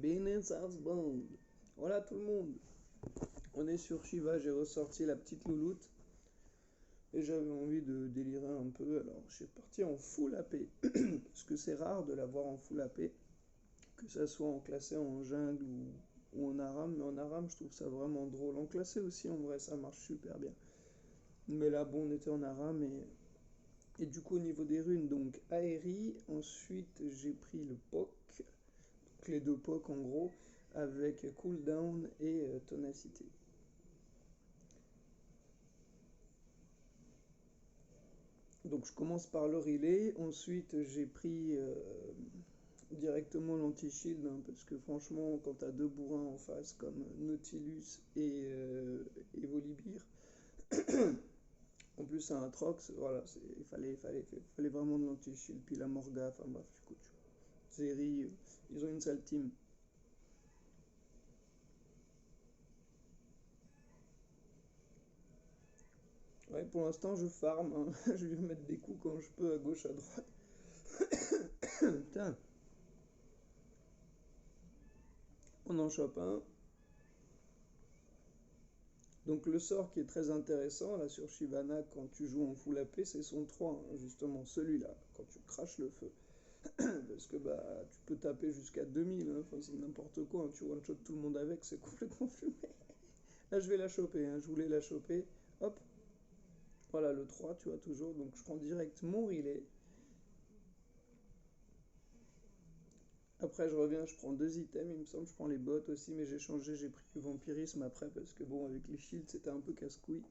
Business Husband. Voilà tout le monde. On est sur Shiva, j'ai ressorti la petite louloute. Et j'avais envie de délirer un peu, alors je suis parti en full AP. Parce que c'est rare de l'avoir en full AP. Que ça soit en classé en jungle ou en aram. Mais en aram, je trouve ça vraiment drôle. En classé aussi, en vrai, ça marche super bien. Mais là, bon, on était en aram et du coup, au niveau des runes, donc Aérie. Ensuite, j'ai pris le POC. Donc les deux POC en gros. Avec Cooldown et Tonacité. Donc je commence par le relay, ensuite j'ai pris directement l'anti-shield, hein, parce que franchement quand t'as deux bourrins en face comme Nautilus et Volibear, en plus c'est un Trox, voilà, il fallait vraiment de l'anti-shield, puis la Morga, enfin bref, écoute, Zeri, ils ont une sale team. Ouais, pour l'instant je farm, hein. Je vais mettre des coups quand je peux à gauche, à droite. Putain, on en chope un. Donc le sort qui est très intéressant là sur Shyvana quand tu joues en full AP, c'est son 3, hein, justement celui-là, quand tu craches le feu. Parce que bah tu peux taper jusqu'à 2000, hein, enfin, c'est n'importe quoi, hein, tu one-shot tout le monde avec, c'est complètement fumé. Là je vais la choper, hein, je voulais la choper. Hop, voilà le 3, tu vois toujours, donc je prends direct mon relais. Après je reviens, je prends deux items, il me semble, je prends les bottes aussi, mais j'ai changé, j'ai pris le vampirisme après, parce que bon avec les shields c'était un peu casse-couille.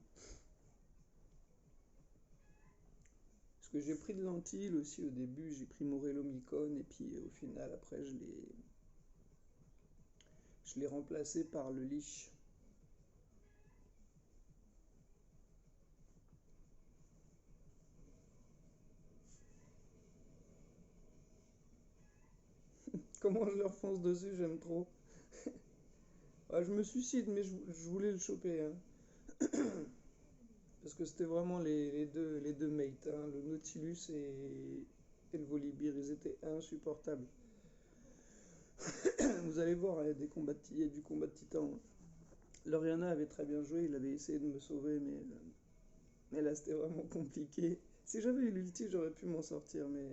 Parce que j'ai pris de l'antil aussi au début, j'ai pris Morello Mycone et puis au final après je l'ai remplacé par le Lich. Comment je leur fonce dessus, j'aime trop. Ah, je me suicide mais je voulais le choper, hein. Parce que c'était vraiment les deux mates, hein, le Nautilus et le Volibear, ils étaient insupportables. Vous allez voir, hein, il y a du combat de titan, hein. Loriana avait très bien joué, il avait essayé de me sauver, mais là c'était vraiment compliqué. Si j'avais eu l'ulti, j'aurais pu m'en sortir, mais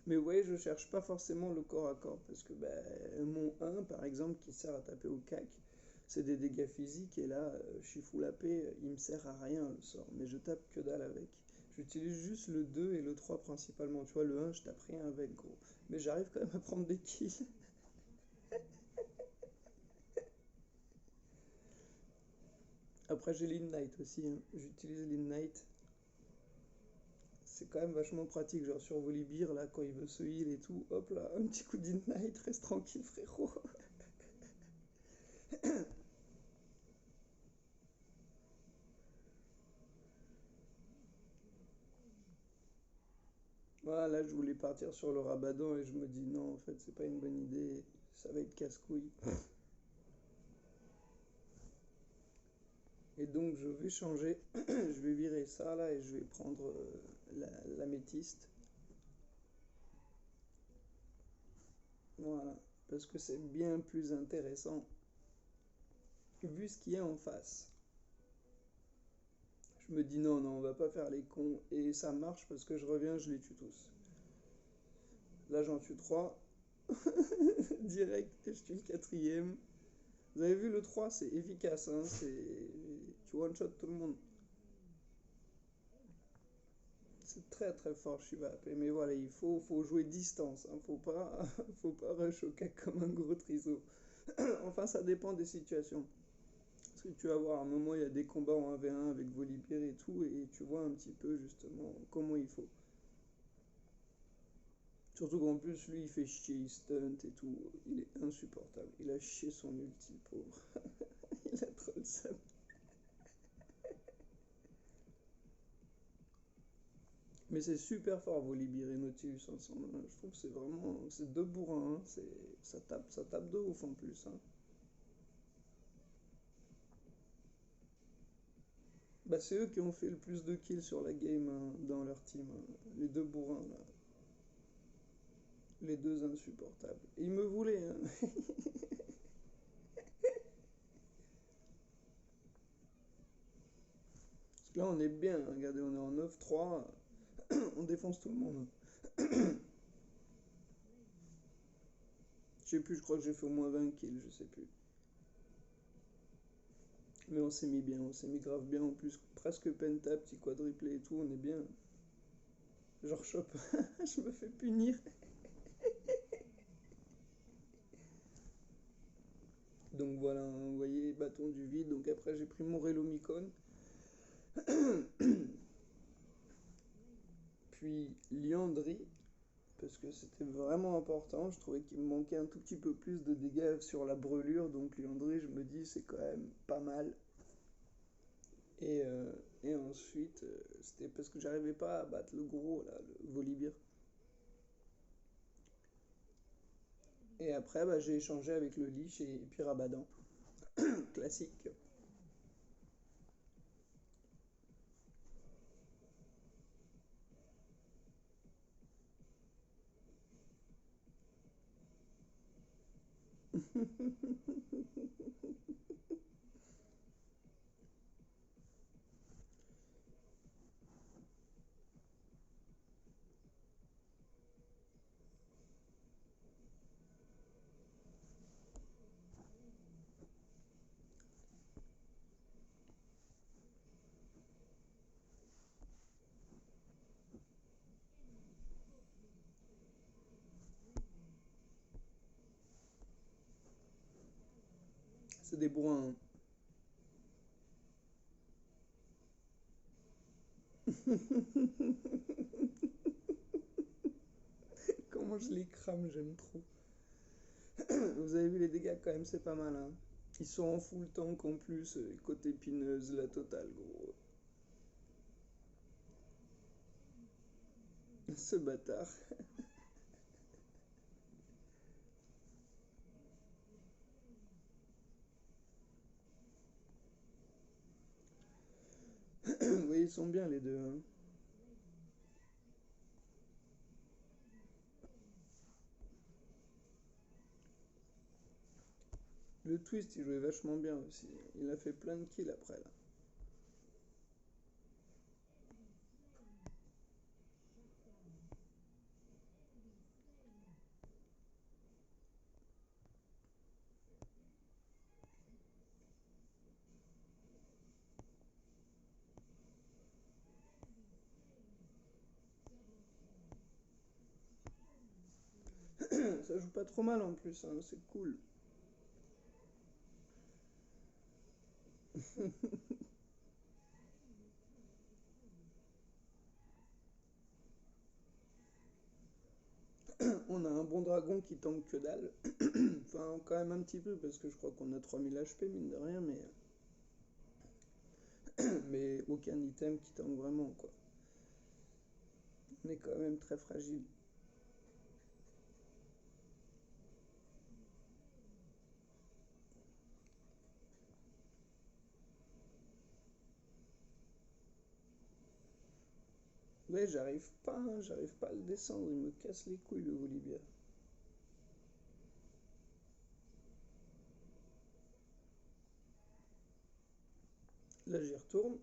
Mais ouais, je cherche pas forcément le corps à corps, parce que ben, mon 1, par exemple, qui sert à taper au cac, c'est des dégâts physiques, et là, je suis full AP, il me sert à rien le sort, mais je tape que dalle avec. J'utilise juste le 2 et le 3 principalement, tu vois, le 1, je tape rien avec, gros. Mais j'arrive quand même à prendre des kills. Après, j'ai l'Ignite aussi, hein. J'utilise l'Ignite. C'est quand même vachement pratique, genre sur Volibear, là, quand il veut se heal et tout, hop là, un petit coup d'Ignite, reste tranquille, frérot. Voilà, là, je voulais partir sur le Rabadan et je me dis non, en fait, c'est pas une bonne idée, ça va être casse-couille. Et donc, je vais changer, je vais virer ça là et je vais prendre l'améthyste. Voilà, parce que c'est bien plus intéressant vu ce qu'il y a en face. Je me dis non, non, on va pas faire les cons. Et ça marche parce que je reviens, je les tue tous. Là, j'en tue 3. Direct, et je tue le quatrième. Vous avez vu le 3, c'est efficace, hein, tu one-shot tout le monde. C'est très très fort, je vais appeler. Mais voilà, faut jouer distance, hein, faut pas rush au cac comme un gros triseau. Enfin, ça dépend des situations. Parce que tu vas voir, à un moment, il y a des combats en 1v1 avec Volibear et tout, et tu vois un petit peu justement comment il faut. Surtout qu'en plus, lui, il fait chier, il stunt et tout. Il est insupportable. Il a chié son ulti, pauvre. Il a trop de seum. Mais c'est super fort, Volibear et Nautilus ensemble, hein. Je trouve que c'est vraiment... C'est deux bourrins, hein. Ça tape de ouf en plus, hein. Bah, c'est eux qui ont fait le plus de kills sur la game, hein, dans leur team, hein. Les deux bourrins, là. Les deux insupportables. Et ils me voulaient, hein. Parce que là, on est bien, hein. Regardez, on est en 9-3. On défonce tout le monde. Je sais plus, je crois que j'ai fait au moins 20 kills, je sais plus. Mais on s'est mis bien, on s'est mis grave bien en plus. Presque penta, petit quadruplé et tout, on est bien. Genre chope, je me fais punir. Donc voilà, hein, vous voyez, bâton du vide. Donc après, j'ai pris mon Relomicon. Puis Liandry, parce que c'était vraiment important. Je trouvais qu'il me manquait un tout petit peu plus de dégâts sur la brûlure. Donc Liandry, je me dis, c'est quand même pas mal. Et, euh, et ensuite, c'était parce que j'arrivais pas à battre le gros, là, le Volibear. Et après, bah, j'ai échangé avec le Lich et puis Rabadan. Classique. C'est des bourrins, hein. Comment je les crame, j'aime trop. Vous avez vu les dégâts quand même, c'est pas mal, hein. Ils sont en full tank en plus, côté épineuse, la totale, gros. Ce bâtard. Oui, ils sont bien les deux, hein. Le twist, il jouait vachement bien aussi. Il a fait plein de kills après, là. Ça joue pas trop mal en plus, hein, c'est cool. On a un bon dragon qui tank que dalle. Enfin, quand même un petit peu, parce que je crois qu'on a 3000 HP, mine de rien, mais aucun item qui tank vraiment, quoi. On est quand même très fragile. Ouais, j'arrive pas à le descendre, il me casse les couilles le Volibear. Là, j'y retourne.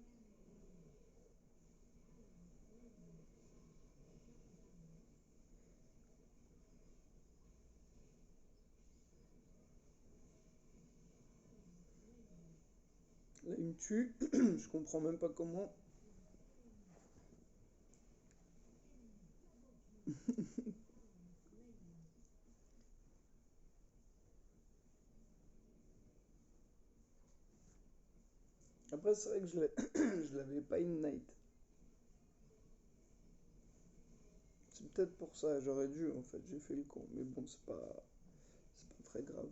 Là, il me tue. Je comprends même pas comment. Après, c'est vrai que je l'avais pas in night. C'est peut-être pour ça, j'aurais dû en fait, j'ai fait le con. Mais bon, c'est pas très grave.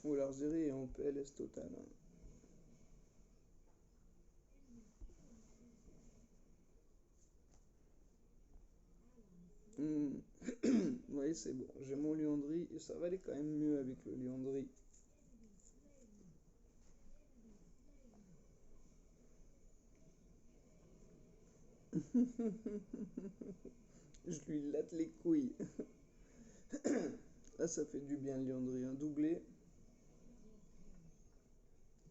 Ou alors Zeri est en PLS total, hein. Oui, c'est bon. J'ai mon Liandry et ça va aller quand même mieux avec le Liandry. Je lui latte les couilles. Là, ça fait du bien, le Liandry. Un doublé.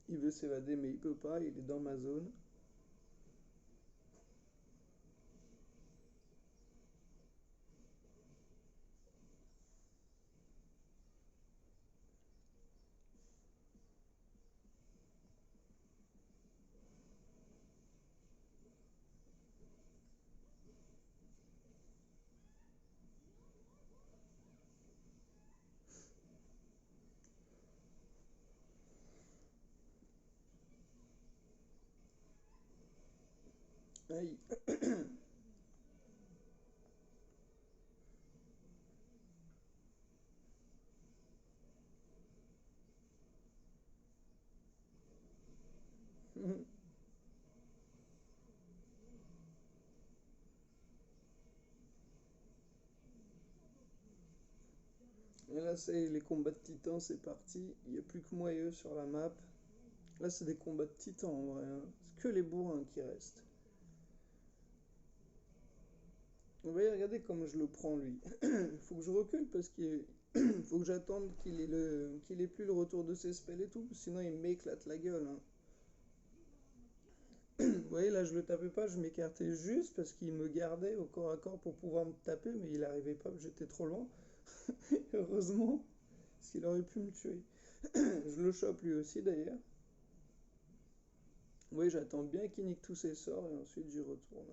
Il veut s'évader, mais il peut pas. Il est dans ma zone. Aïe. Et là, c'est les combats de titans, c'est parti. Il n'y a plus que moi et eux sur la map. Là, c'est des combats de titans en vrai, hein. C'est que les bourrins qui restent. Vous voyez, regardez comme je le prends lui. Il faut que je recule parce qu'il faut que j'attende qu'il ait plus le retour de ses spells et tout. Sinon, il m'éclate la gueule, hein. Vous voyez, là, je le tapais pas, je m'écartais juste parce qu'il me gardait au corps à corps pour pouvoir me taper, mais il arrivait pas, j'étais trop loin. Heureusement, parce qu'il aurait pu me tuer. Je le chope lui aussi d'ailleurs. Oui, j'attends bien qu'il nique tous ses sorts et ensuite j'y retourne.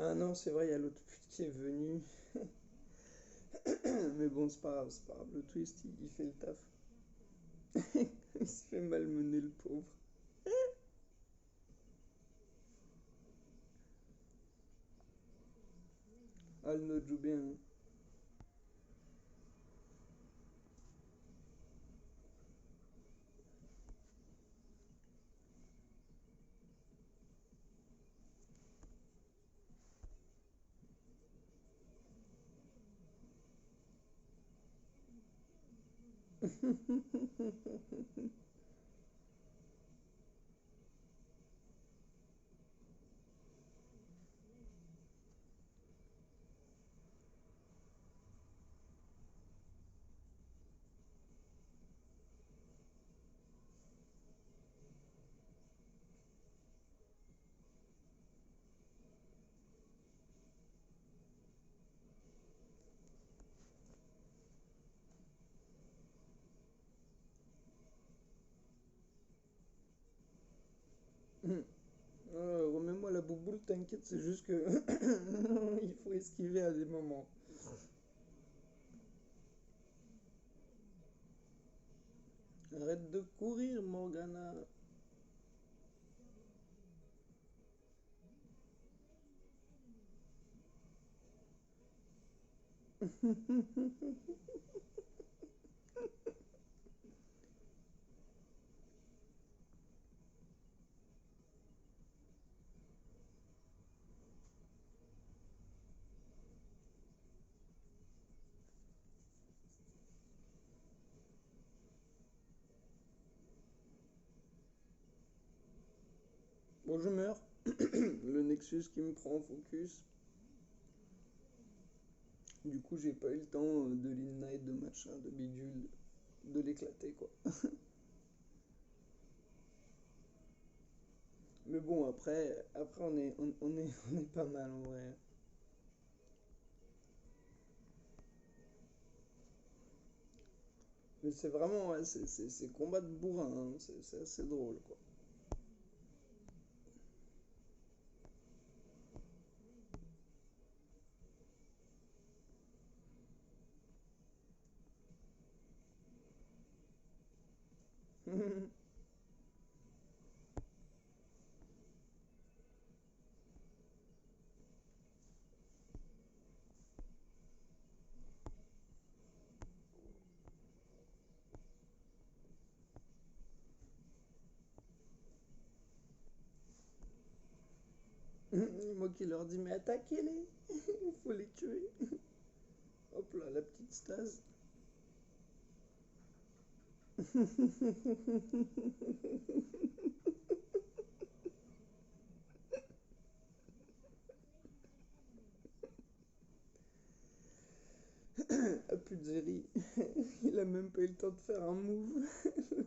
Ah non, c'est vrai, il y a l'autre pute qui est venu. Mais bon, c'est pas grave, c'est pas grave. Le twist, il fait le taf. Il se fait malmener, le pauvre. Ah, le note joue bien, hein. Remets-moi la bouboule, t'inquiète, c'est juste que il faut esquiver à des moments. Arrête de courir, Morgana. Bon, je meurs. Le Nexus qui me prend en focus. Du coup, j'ai pas eu le temps de l'Ignite, de machin, de bidule, de l'éclater, quoi. Mais bon, après on est pas mal en vrai. Mais c'est vraiment, ouais, c'est combat de bourrin, hein. C'est assez drôle, quoi. Moi qui leur dis, mais attaquez-les, il faut les tuer. Hop là, la petite stase. Ah, Puzzeri, il a même pas eu le temps de faire un move. Le